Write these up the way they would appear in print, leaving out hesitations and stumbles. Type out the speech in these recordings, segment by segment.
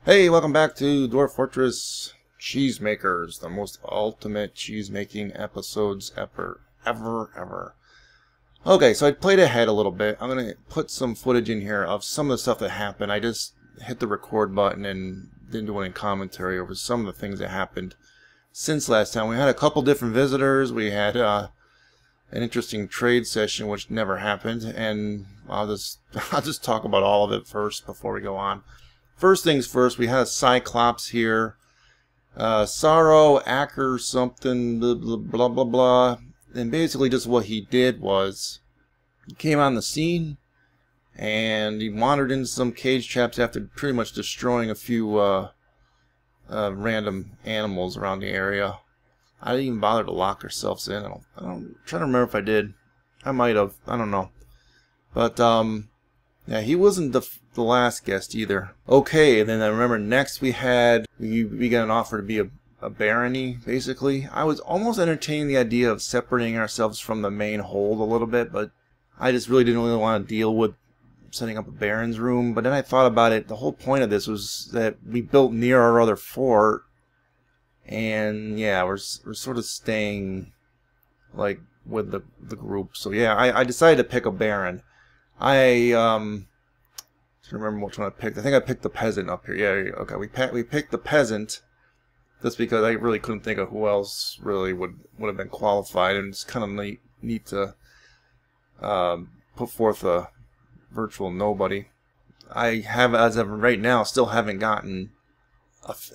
Hey, welcome back to Dwarf Fortress Cheese Makers, the most ultimate cheese making episodes ever. Okay, so I played ahead a little bit. I'm going to put some footage in here of some of the stuff that happened. I just hit the record button and didn't do any commentary over some of the things that happened since last time. We had a couple different visitors. We had an interesting trade session which never happened, and I'll just talk about all of it first before we go on. First things first, we had a Cyclops here. Sorrow, Acker, something, blah, blah, blah. And basically just what he did was, he came on the scene, and he wandered into some cage traps after pretty much destroying a few random animals around the area. I didn't even bother to lock ourselves in. I'm trying to remember if I did. I might have. I don't know. But, yeah, he wasn't the last guest either. Okay, and then I remember next we got an offer to be a barony, basically. I was almost entertaining the idea of separating ourselves from the main hold a little bit, but I just really didn't want to deal with setting up a baron's room. But then I thought about it. The whole point of this was that we built near our other fort, and yeah, we're sort of staying like with the group. So yeah, I decided to pick a baron. I don't remember which one I picked. I think I picked the peasant up here. Yeah, okay. We picked the peasant just because I really couldn't think of who else really would have been qualified, and it's kind of neat to put forth a virtual nobody. I have, as of right now, still haven't gotten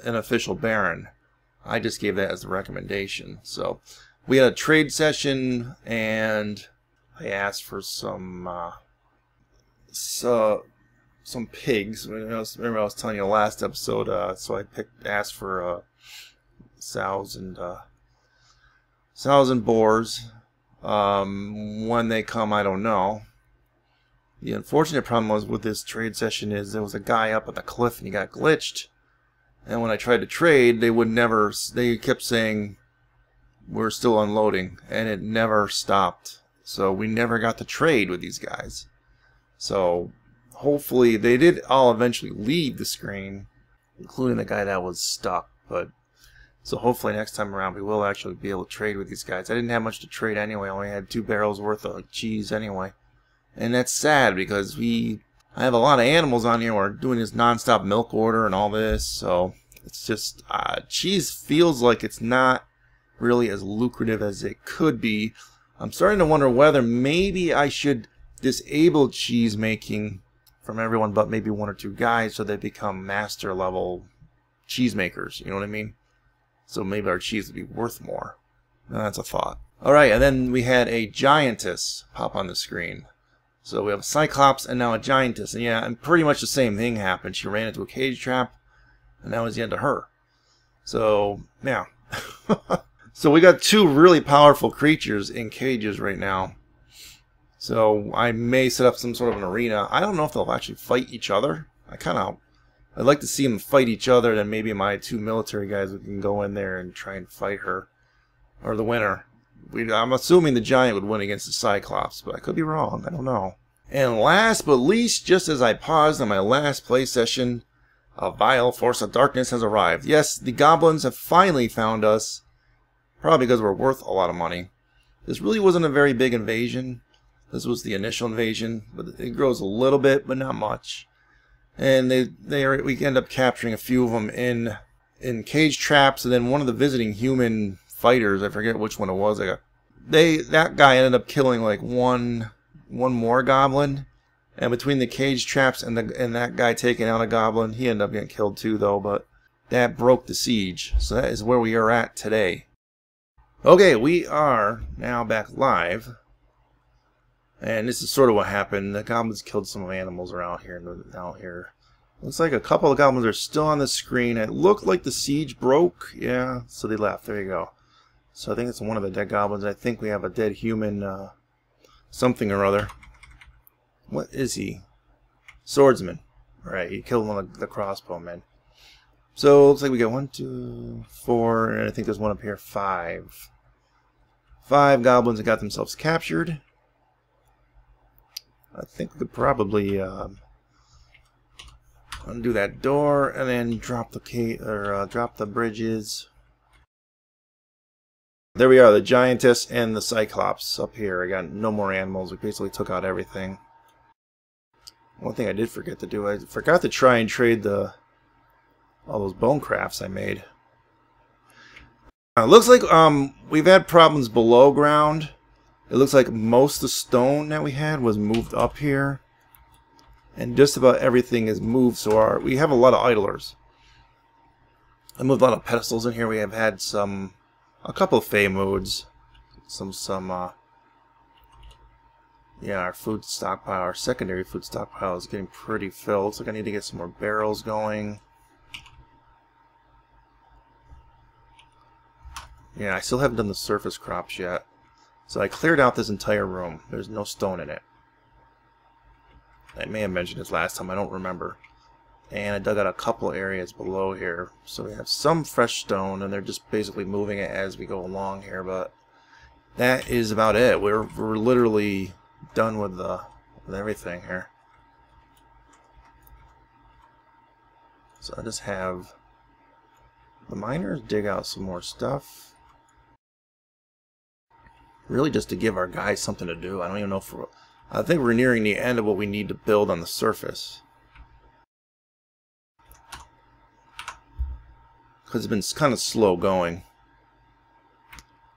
an official baron. I just gave that as a recommendation. So we had a trade session, and I asked for some pigs. Remember I was telling you last episode, so I asked for sows and boars. When they come, I don't know. The unfortunate problem was with this trade session is there was a guy up at the cliff and he got glitched. And when I tried to trade, they kept saying we're still unloading, and it never stopped. So we never got to trade with these guys. So hopefully they did all eventually leave the screen, including the guy that was stuck. But so hopefully next time around we will actually be able to trade with these guys. I didn't have much to trade anyway. I only had 2 barrels worth of cheese anyway, and that's sad because I have a lot of animals on here. We're doing this non-stop milk order and all this, so it's just cheese feels like it's not really as lucrative as it could be. I'm starting to wonder whether maybe I should disable cheese making from everyone but maybe 1 or 2 guys so they become master level cheese makers. You know what I mean? So maybe our cheese would be worth more. That's a thought. Alright, and then we had a Giantess pop on the screen. So we have a Cyclops and now a Giantess. And yeah, and pretty much the same thing happened. She ran into a cage trap, and that was the end of her. So, yeah. So we got 2 really powerful creatures in cages right now. So I may set up some sort of an arena. I don't know if they'll actually fight each other. I'd like to see them fight each other, then maybe my 2 military guys can go in there and try and fight her. Or the winner. I'm assuming the Giant would win against the Cyclops, but I could be wrong. I don't know. And last but least, just as I paused on my last play session, a vile force of darkness has arrived. Yes, the goblins have finally found us. Probably because we're worth a lot of money. This really wasn't a very big invasion. This was the initial invasion, but it grows a little bit, but not much. And we end up capturing a few of them in cage traps, and then one of the visiting human fighters, I forget which one it was. That guy ended up killing like one more goblin, and between the cage traps and that guy taking out a goblin, he ended up getting killed too, though. But that broke the siege, so that is where we are at today. Okay, we are now back live. And this is sort of what happened. The goblins killed some animals around here and out here. Looks like a couple of goblins are still on the screen. It looked like the siege broke. Yeah, so they left. There you go. So I think it's one of the dead goblins. I think we have a dead human something or other. What is he? Swordsman. Right, he killed one of the crossbowmen. So it looks like we got 1, 2, 4, and I think there's one up here, 5. 5 goblins that got themselves captured. I think we could probably undo that door, and then drop the drop the bridges. There we are, the Giantess and the Cyclops up here. I got no more animals. We basically took out everything. One thing I did forget to do, I forgot to try and trade all those bone crafts I made. It looks like we've had problems below ground. It looks like most of the stone that we had was moved up here. And just about everything is moved, so we have a lot of idlers. I moved a lot of pedestals in here. We have had a couple of Fey modes. Yeah, our food stockpile, our secondary food stockpile is getting pretty filled. So I need to get some more barrels going. Yeah, I still haven't done the surface crops yet. So I cleared out this entire room. There's no stone in it. I may have mentioned this last time, I don't remember. And I dug out a couple areas below here. So we have some fresh stone, and they're just basically moving it as we go along here. But that is about it. We're literally done with everything here. So I just have the miners dig out some more stuff. Really just to give our guys something to do. I don't even know if I think we're nearing the end of what we need to build on the surface. Because it's been kind of slow going.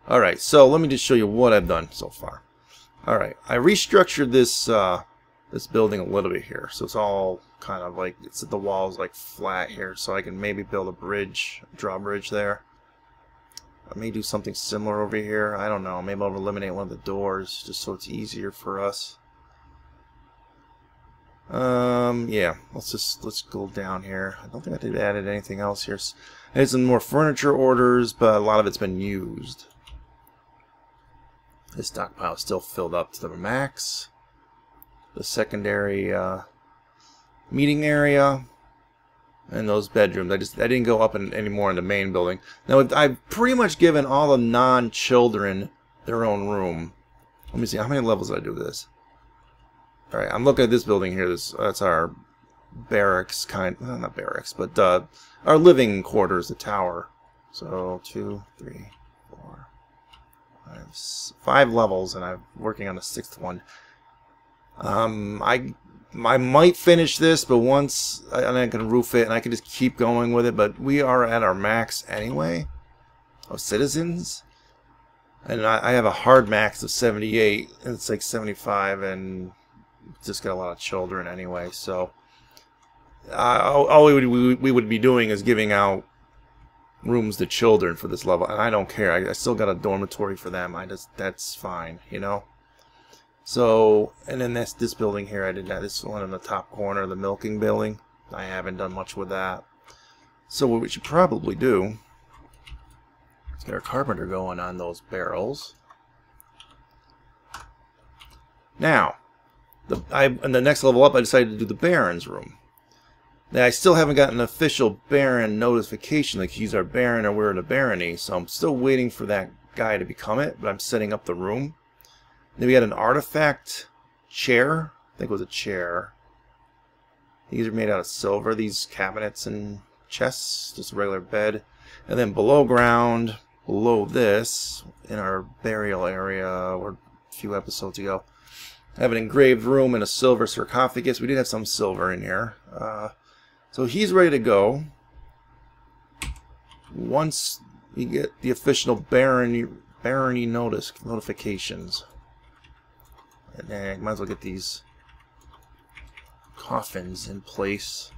Alright, so let me just show you what I've done so far. Alright, I restructured this building a little bit here. So it's all kind of like, the walls like flat here. So I can maybe build a bridge, drawbridge there. I may do something similar over here. I don't know. Maybe I'll eliminate one of the doors just so it's easier for us. Yeah. Let's go down here. I don't think I added anything else here. I had some more furniture orders, but a lot of it's been used. This stockpile is still filled up to the max. The secondary meeting area. And those bedrooms. I didn't go up anymore in the main building. Now I've pretty much given all the non-children their own room. Let me see, how many levels did I do this? Alright, I'm looking at this building here. That's our barracks not barracks, but our living quarters, the tower. So 2, 3, 4, 5 levels, and I'm working on the 6th one. I might finish this, but once I can roof it, and I can just keep going with it. But we are at our max anyway of citizens, and I have a hard max of 78, and it's like 75, and just got a lot of children anyway. So all we would be doing is giving out rooms to children for this level, and I don't care. I still got a dormitory for them. That's fine, you know. So, and then this building here, I did that. This one in the top corner, the milking building. I haven't done much with that. So what we should probably do is get our carpenter going on those barrels. Now, in the next level up, I decided to do the Baron's room. Now, I still haven't gotten an official Baron notification, like he's our Baron or we're in a barony. So I'm still waiting for that guy to become it, but I'm setting up the room. Then we had an artifact chair. I think it was a chair. These are made out of silver, these cabinets and chests, just a regular bed. And then below ground, below this, in our burial area, or a few episodes ago, I have an engraved room and a silver sarcophagus. We did have some silver in here. So he's ready to go. Once you get the official barony notifications. And then I might as well get these coffins in place.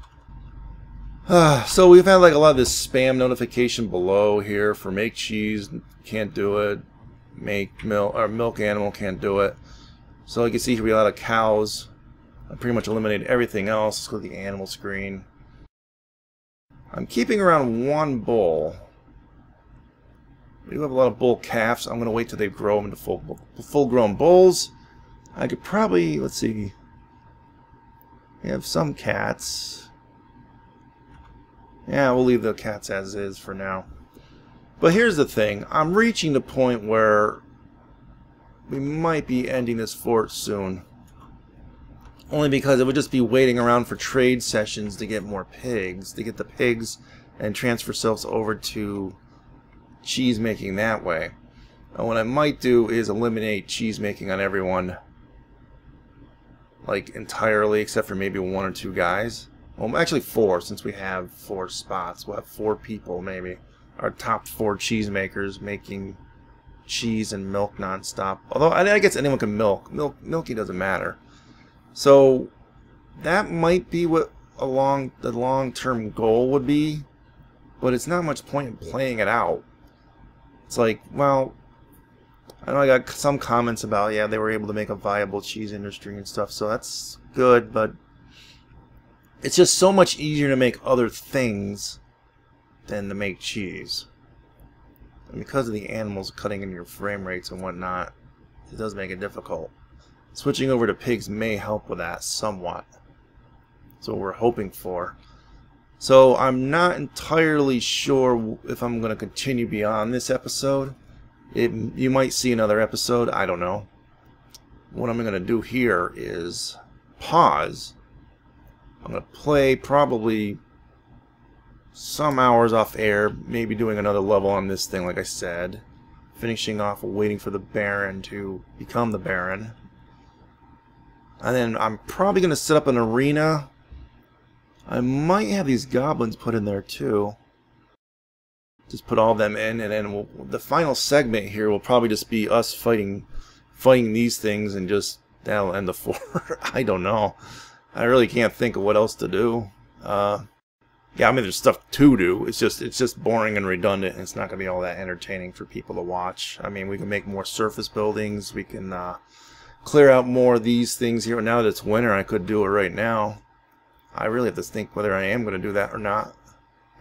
So we've had like a lot of this spam notification below here for make cheese, can't do it. Make milk, or milk animal, can't do it. So you can see here we have a lot of cows. I pretty much eliminated everything else. Let's go to the animal screen. I'm keeping around 1 bull. We do have a lot of bull calves. I'm going to wait till they grow into full-grown bulls. I could probably, let's see, we have some cats. Yeah, we'll leave the cats as is for now. But here's the thing. I'm reaching the point where we might be ending this fort soon. Only because it would just be waiting around for trade sessions to get more pigs, to get the pigs and transfer cells over to cheese making that way. And what I might do is eliminate cheese making on everyone, like entirely, except for maybe 1 or 2 guys. Well, actually 4, since we have 4 spots. We'll have 4 people maybe. Our top 4 cheese makers making cheese and milk non-stop. Although I guess anyone can milk. Milky doesn't matter. So that might be what the long-term goal would be, but it's not much point in playing it out. It's like, well, I know I got some comments about, yeah, they were able to make a viable cheese industry and stuff, so that's good, but it's just so much easier to make other things than to make cheese. And because of the animals cutting into your frame rates and whatnot, it does make it difficult. Switching over to pigs may help with that somewhat. That's what we're hoping for. So I'm not entirely sure if I'm going to continue beyond this episode. You might see another episode, I don't know. What I'm going to do here is pause. I'm going to play probably some hours off air, maybe doing another level on this thing like I said. Finishing off waiting for the Baron to become the Baron. And then I'm probably going to set up an arena. I might have these goblins put in there too. Just put all of them in, and then the final segment here will probably just be us fighting these things, and just that'll end the fort. I don't know. I really can't think of what else to do. Yeah, I mean there's stuff to do. It's just boring and redundant, and it's not going to be all that entertaining for people to watch. I mean, we can make more surface buildings. We can clear out more of these things here. Now that it's winter, I could do it right now. I really have to think whether I am going to do that or not.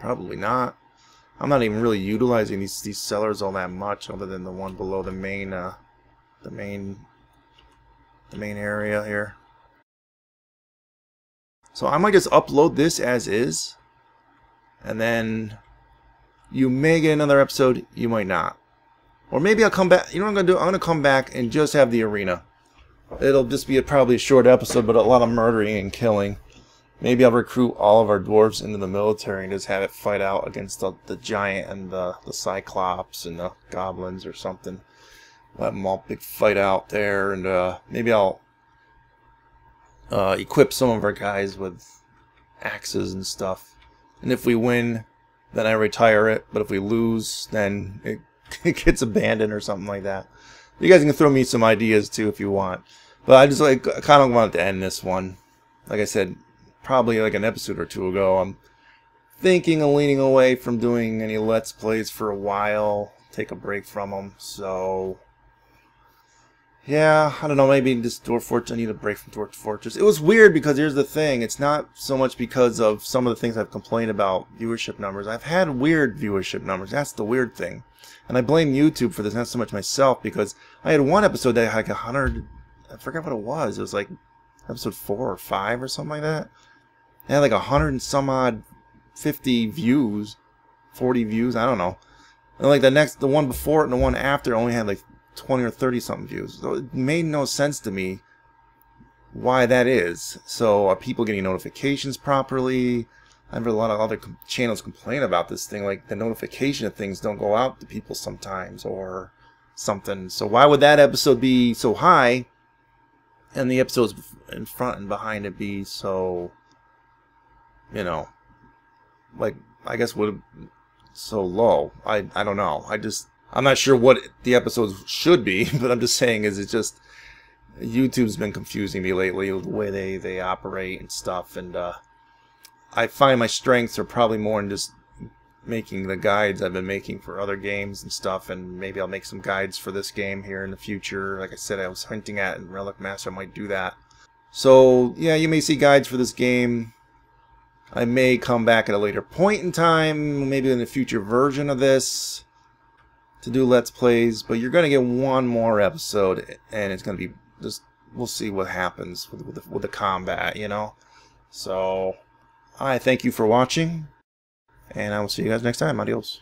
Probably not. I'm not even really utilizing these cellars all that much, other than the one below the main area here. So I might just upload this as is, and then you may get another episode, you might not. Or maybe I'll come back. You know what I'm going to do? I'm going to come back and just have the arena. It'll just be probably a short episode, but a lot of murdering and killing. Maybe I'll recruit all of our dwarves into the military and just have it fight out against the giant and the Cyclops and the goblins or something. Let them all big fight out there, and maybe I'll equip some of our guys with axes and stuff. And if we win, then I retire it. But if we lose, then it gets abandoned or something like that. You guys can throw me some ideas too if you want. But I just kind of wanted to end this one. Like I said, probably like an episode or 2 ago. I'm thinking of leaning away from doing any Let's Plays for a while. Take a break from them. So yeah, I don't know, maybe just Dwarf Fortress. I need a break from Dwarf Fortress. It was weird because here's the thing. It's not so much because of some of the things I've complained about, viewership numbers. I've had weird viewership numbers. That's the weird thing. And I blame YouTube for this, not so much myself, because I had one episode that had like 100, I forgot what it was. It was like episode 4 or 5 or something like that. It had like 100 and some odd 50 views, 40 views, I don't know. And like the one before it and the one after only had like 20 or 30 something views. So it made no sense to me why that is. So are people getting notifications properly? I've heard a lot of other channels complain about this thing, like the notification of things don't go out to people sometimes or something. So why would that episode be so high and the episodes in front and behind it be so, you know, like, I guess would so low? I don't know. I'm not sure what the episodes should be, but I'm just saying is it's just YouTube's been confusing me lately with the way they operate and stuff, and I find my strengths are probably more in just making the guides I've been making for other games and stuff, and maybe I'll make some guides for this game here in the future. Like I said, I was hinting at in Relic Master, I might do that. So yeah, you may see guides for this game. I may come back at a later point in time, maybe in a future version of this, to do Let's Plays, but you're going to get one more episode, and it's going to be just, we'll see what happens with the combat, you know? So I thank you for watching, and I will see you guys next time. Adios.